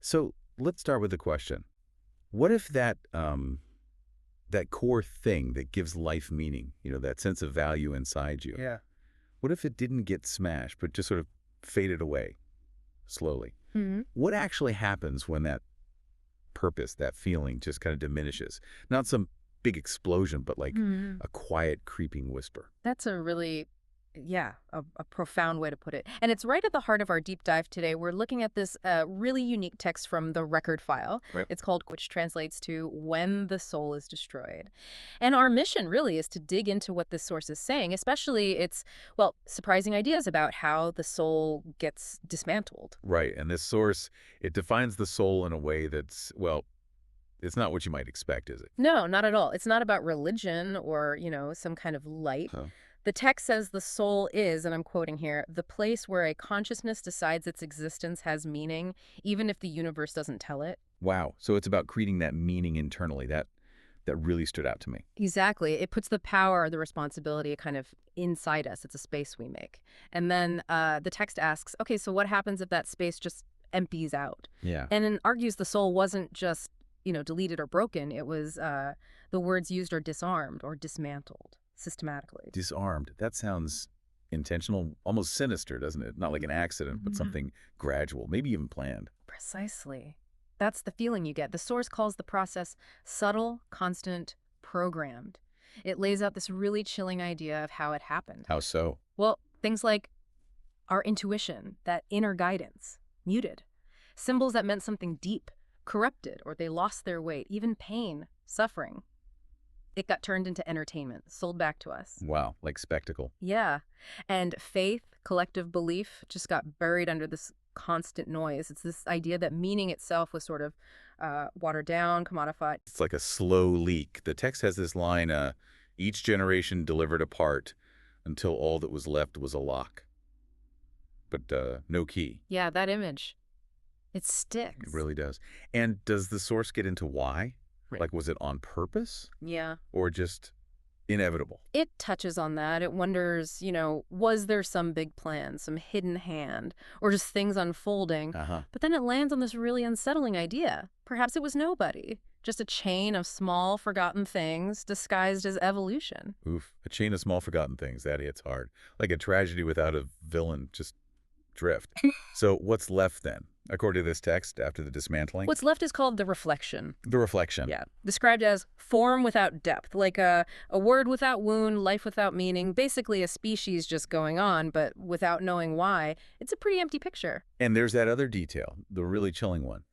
So let's start with the question. What if that core thing that gives life meaning, that sense of value inside you, Yeah. what if it didn't get smashed, but just sort of faded away slowly? What actually happens when that purpose, that feeling just kind of diminishes? Not some big explosion, but like Hmm. a quiet, creeping whisper. That's a really, yeah, a profound way to put it. And it's right at the heart of our deep dive today. We're looking at this really unique text from the record file. Right. It's called, which translates to When the Soul is Destroyed. And our mission really is to dig into what this source is saying, especially its, well, surprising ideas about how the soul gets dismantled. Right. And this source, it defines the soul in a way that's, well, it's not what you might expect, is it? No, not at all. It's not about religion or, some kind of light. Huh. The text says the soul is, and I'm quoting here, the place where a consciousness decides its existence has meaning, even if the universe doesn't tell it. Wow. So it's about creating that meaning internally. That really stood out to me. Exactly. It puts the power, the responsibility kind of inside us. It's a space we make. And then the text asks, okay, so what happens if that space just empties out? Yeah. And then argues the soul wasn't just, deleted or broken. It was the words used are disarmed or dismantled systematically. Disarmed. That sounds intentional, almost sinister, doesn't it? Not like an accident, but Mhm. something gradual, maybe even planned. Precisely. That's the feeling you get. The source calls the process subtle, constant, programmed. It lays out this really chilling idea of how it happened. How so? Well, things like our intuition, that inner guidance, muted. Symbols that meant something deep, corrupted, or they lost their weight, even pain, suffering. It got turned into entertainment, sold back to us. Wow, like spectacle. Yeah. And faith, collective belief, just got buried under this constant noise. It's this idea that meaning itself was sort of watered down, commodified. It's like a slow leak. The text has this line, each generation delivered a part until all that was left was a lock. But no key. Yeah, that image. It It sticks. really does. And does the source get into why? Right. Like, was it on purpose Yeah. or just inevitable? It touches on that. It wonders, was there some big plan, some hidden hand, or just things unfolding? Uh-huh. But then it lands on this really unsettling idea. Perhaps it was nobody, just a chain of small, forgotten things disguised as evolution. Oof. A chain of small forgotten things. That hits hard. Like a tragedy without a villain, just drift. So what's left then, according to this text, after the dismantling? What's left is called the reflection. The reflection. Yeah. Described as form without depth, like a word without wound, life without meaning, basically a species just going on, but without knowing why. It's a pretty empty picture. And there's that other detail, the really chilling one.